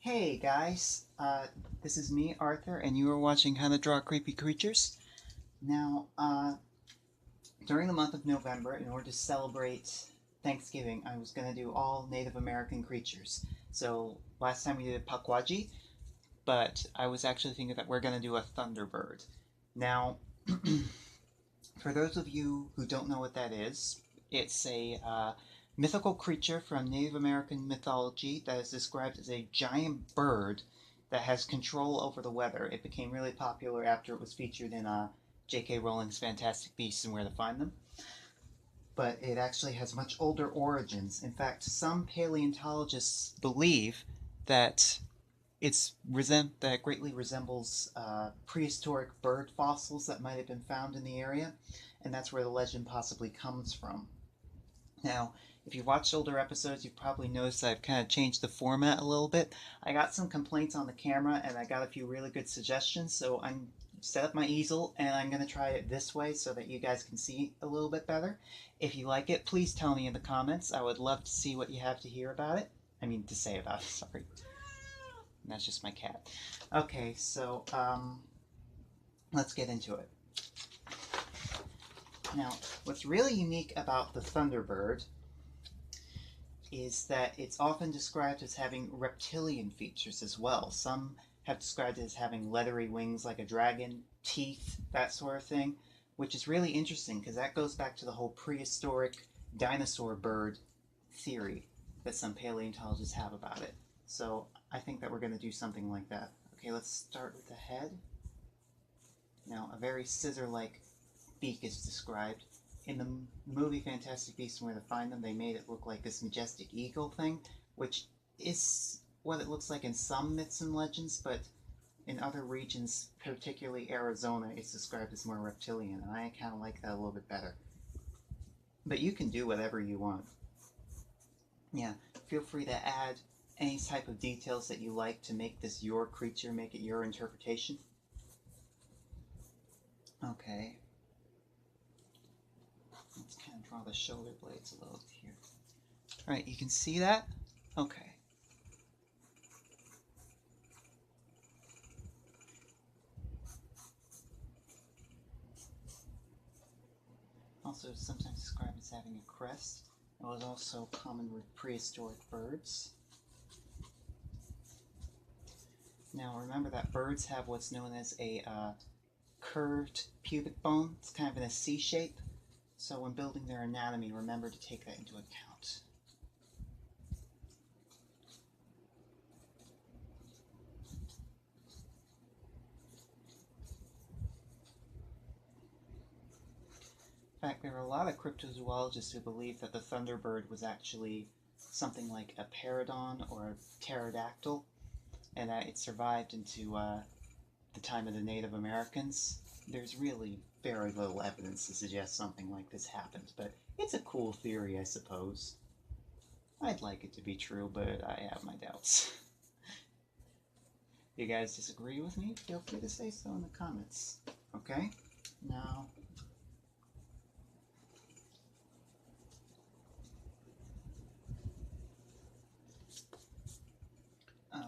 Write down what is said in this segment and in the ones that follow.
Hey guys, this is me, Arthur, and you are watching How to Draw Creepy Creatures. Now, during the month of November, in order to celebrate Thanksgiving, I was going to do all Native American creatures. So, last time we did Pukwudgie, but I was actually thinking that we're going to do a Thunderbird. Now, for those of you who don't know what that is, it's a mythical creature from Native American mythology that is described as a giant bird that has control over the weather. It became really popular after it was featured in J.K. Rowling's Fantastic Beasts and Where to Find Them. But it actually has much older origins. In fact, some paleontologists believe that that it greatly resembles prehistoric bird fossils that might have been found in the area, and that's where the legend possibly comes from. Now, if you've watched older episodes, you've probably noticed that I've kind of changed the format a little bit. I got some complaints on the camera, and I got a few really good suggestions, so I'm set up my easel, and I'm going to try it this way so that you guys can see a little bit better. If you like it, please tell me in the comments. I would love to see what you have to hear about it. To say about it, sorry. And that's just my cat. Okay, so let's get into it. Now, what's really unique about the Thunderbird is that it's often described as having reptilian features as well. Some have described it as having leathery wings like a dragon, teeth, that sort of thing, which is really interesting because that goes back to the whole prehistoric dinosaur bird theory that some paleontologists have about it. So I think that we're going to do something like that. Okay, let's start with the head. Now, a very scissor-like beak is described. In the movie Fantastic Beasts and Where to Find Them, they made it look like this majestic eagle thing, which is what it looks like in some myths and legends, but in other regions, particularly Arizona, it's described as more reptilian, and I kind of like that a little bit better. But you can do whatever you want. Yeah, feel free to add any type of details that you like to make this your creature, make it your interpretation. Okay. Let's kind of draw the shoulder blades a little here. Alright, you can see that? Okay. Also sometimes described as having a crest. It was also common with prehistoric birds. Now remember that birds have what's known as a curved pubic bone. It's kind of in a C shape. So when building their anatomy, remember to take that into account. In fact, there are a lot of cryptozoologists who believe that the Thunderbird was actually something like a paradon or a pterodactyl, and that it survived into the time of the Native Americans. There's really very little evidence to suggest something like this happened, but it's a cool theory, I suppose. I'd like it to be true, but I have my doubts. If you guys disagree with me, feel free to say so in the comments. Okay? Now,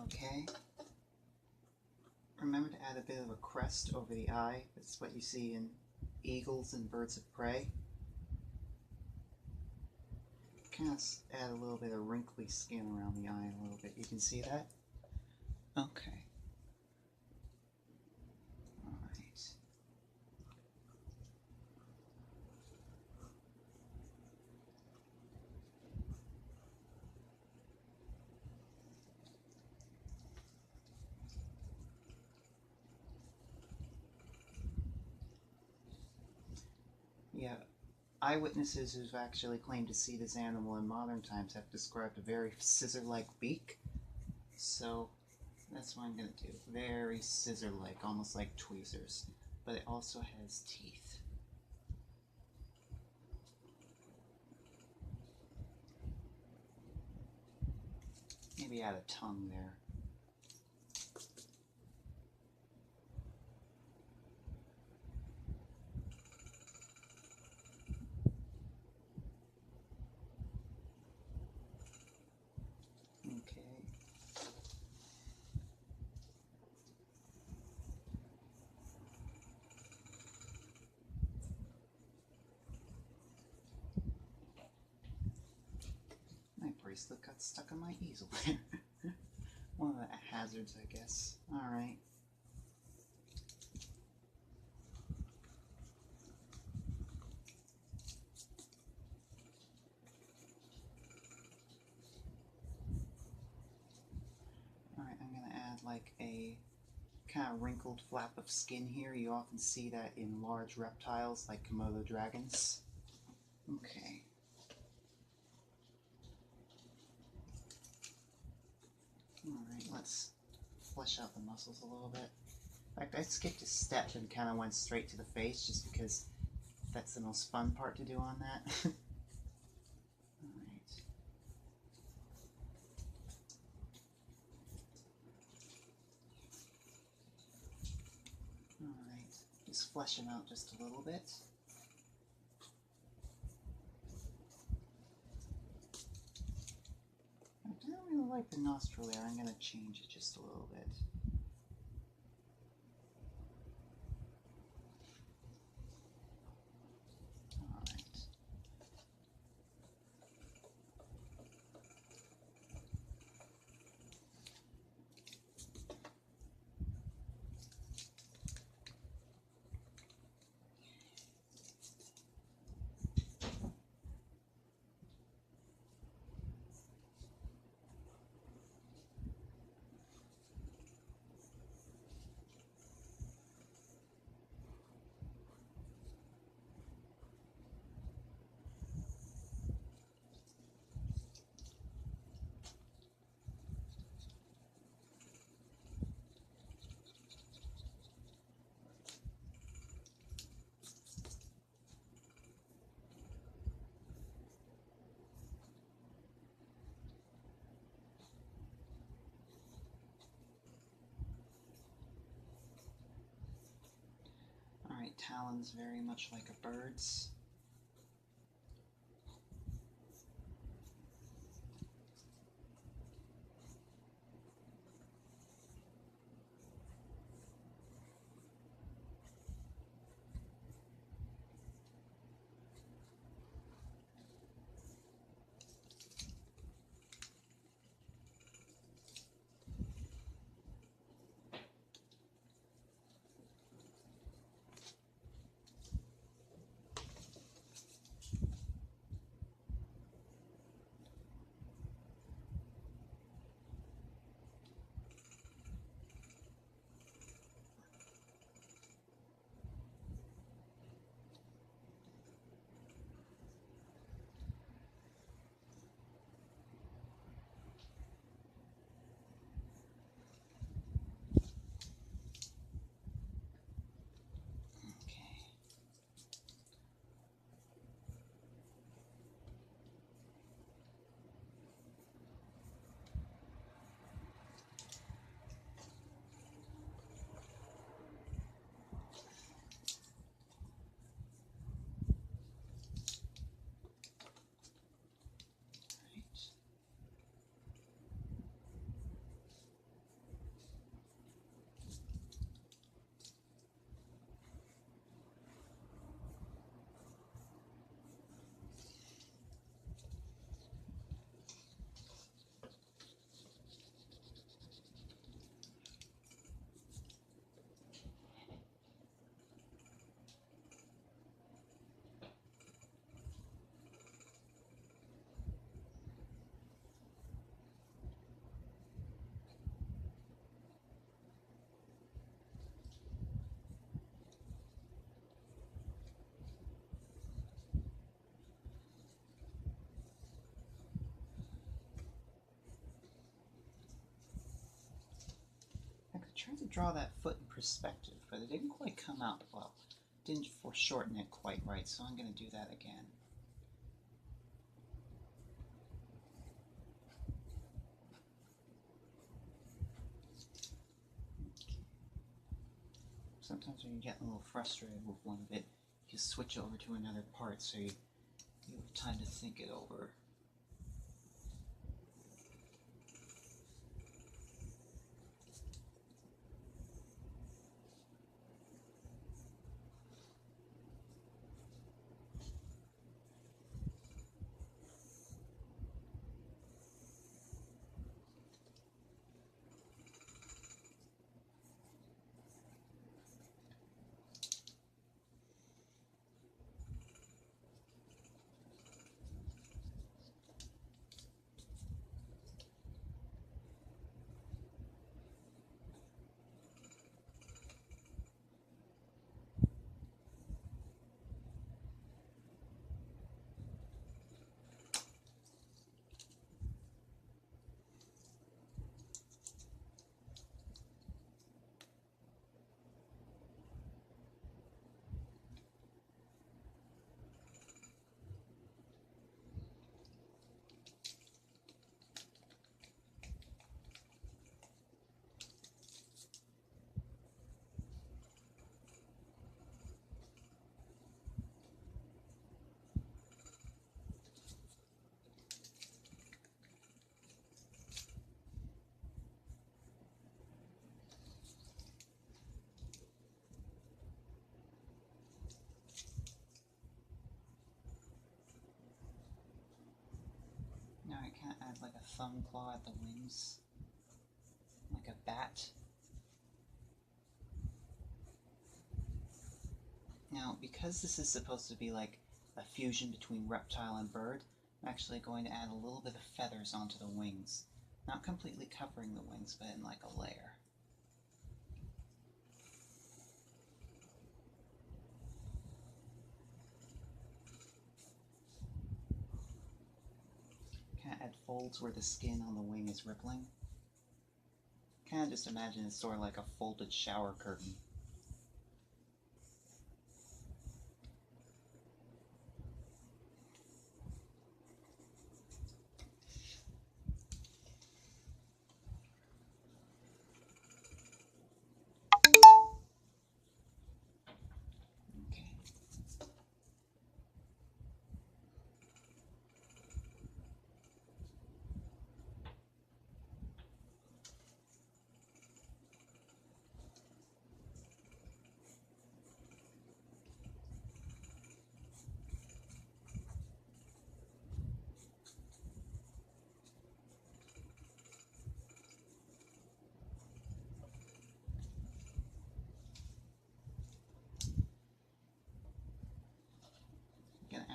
okay. Remember to add a bit of a crest over the eye. That's what you see in eagles and birds of prey. Kind of add a little bit of wrinkly skin around the eye a little bit. You can see that? Okay. Alright. Yeah, eyewitnesses who've actually claimed to see this animal in modern times have described a very scissor-like beak. So that's what I'm going to do. Very scissor-like, almost like tweezers. But it also has teeth. Maybe add a tongue there. Okay. bracelet got stuck on my easel there. One of the hazards, I guess. Alright. Alright, I'm going to add like a kind of wrinkled flap of skin here. You often see that in large reptiles like Komodo dragons. Okay. Alright, let's flesh out the muscles a little bit. In fact, I skipped a step and kind of went straight to the face just because that's the most fun part to do on that. Alright. Alright, just flesh him out just a little bit. I don't really like the nostril there. I'm going to change it just a little bit. Alright, talons very much like a bird's. I tried to draw that foot in perspective, but it didn't quite come out well. Didn't foreshorten it quite right, so I'm going to do that again. Sometimes when you get a little frustrated with one bit, you switch over to another part so you have time to think it over. Add like a thumb claw at the wings, like a bat. Now, because this is supposed to be like a fusion between reptile and bird, I'm actually going to add a little bit of feathers onto the wings. Not completely covering the wings, but in like a layer. Kind of add folds where the skin on the wing is rippling. Kind of just imagine it's sort of like a folded shower curtain.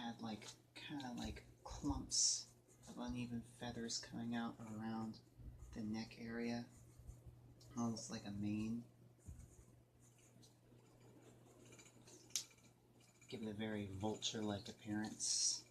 Add like kind of like clumps of uneven feathers coming out around the neck area, almost like a mane. Give it a very vulture-like appearance.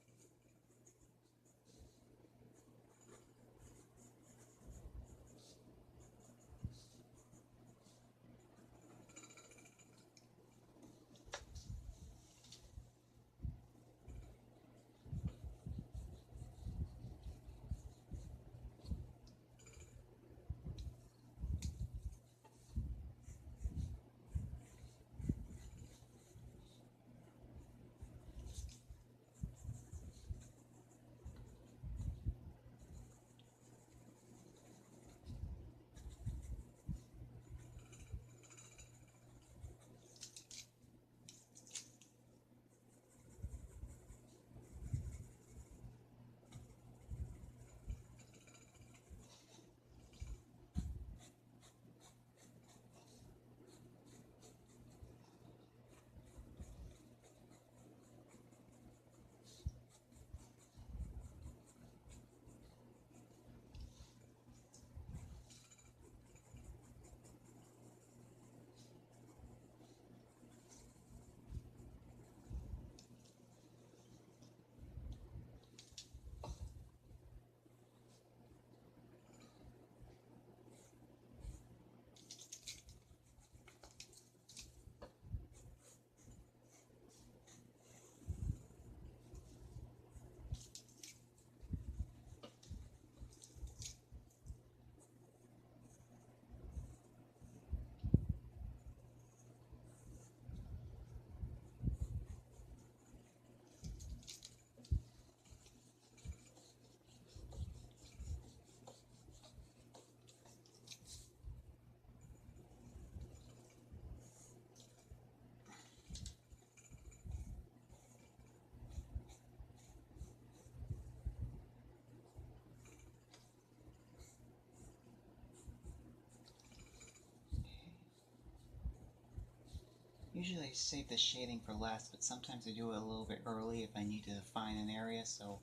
Usually I save the shading for last, but sometimes I do it a little bit early if I need to define an area so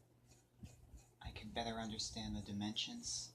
I can better understand the dimensions.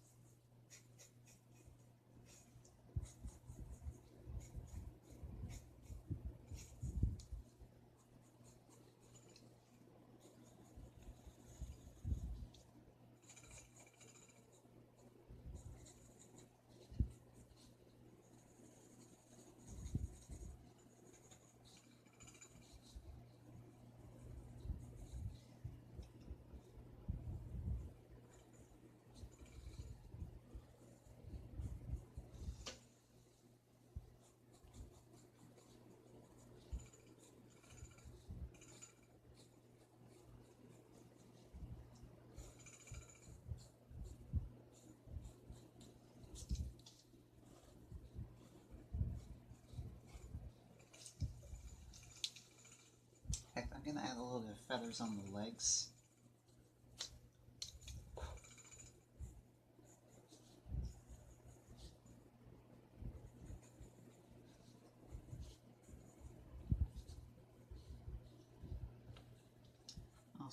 I'm going to add a little bit of feathers on the legs.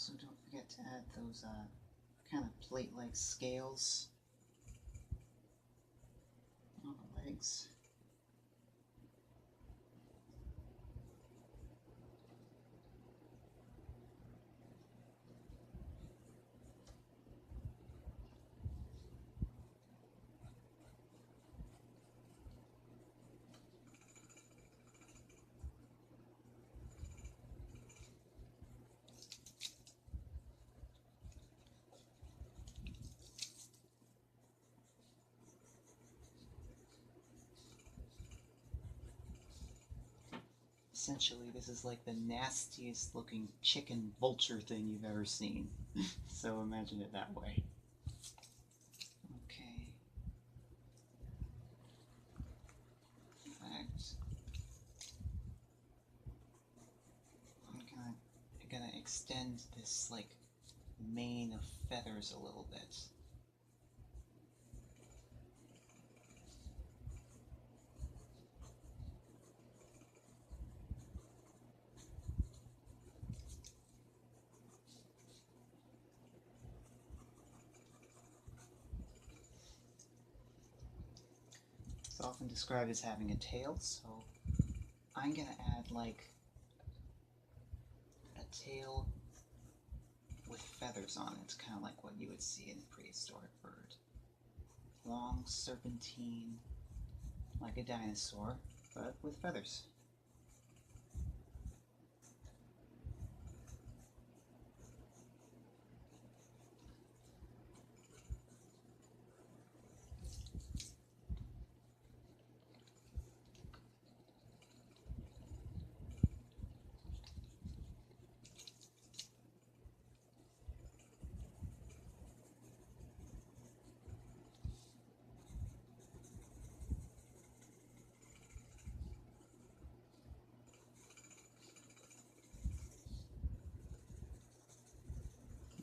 Also, don't forget to add those kind of plate-like scales on the legs. Essentially, this is like the nastiest looking chicken vulture thing you've ever seen. So imagine it that way. Okay. Perfect. I'm gonna extend this like mane of feathers a little bit. It's often described as having a tail, so I'm gonna add like a tail with feathers on it, kind of like what you would see in a prehistoric bird. Long serpentine, like a dinosaur, but with feathers.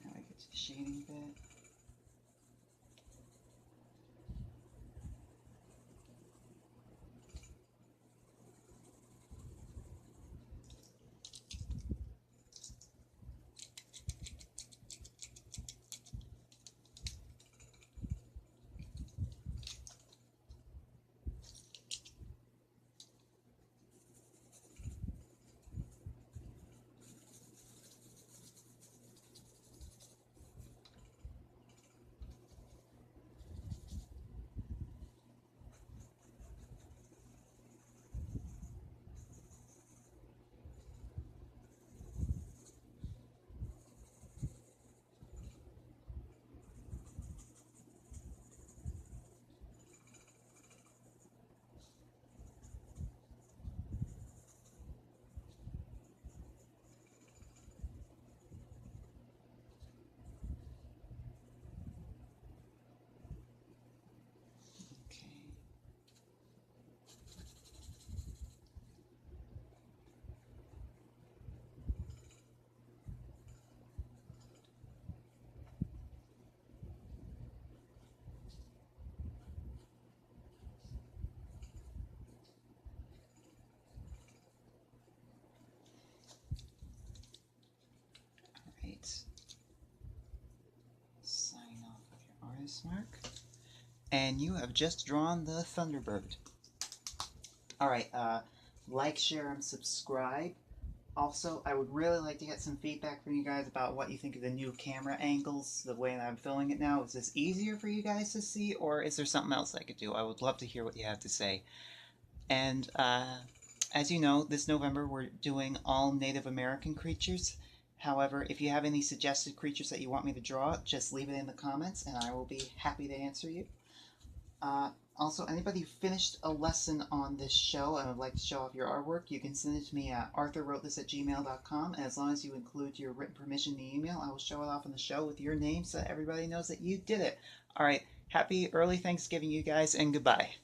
Now I get to the shading bit. Sign off with your artist mark. And you have just drawn the Thunderbird. Alright, like, share, and subscribe. Also, I would really like to get some feedback from you guys about what you think of the new camera angles, the way that I'm filming it now. Is this easier for you guys to see, or is there something else I could do? I would love to hear what you have to say. And as you know, this November we're doing all Native American creatures. However, if you have any suggested creatures that you want me to draw, just leave it in the comments and I will be happy to answer you. Also, anybody who finished a lesson on this show and would like to show off your artwork, you can send it to me at arthurwrotethis@gmail.com, and as long as you include your written permission in the email, I will show it off on the show with your name so that everybody knows that you did it. Alright, happy early Thanksgiving, you guys, and goodbye.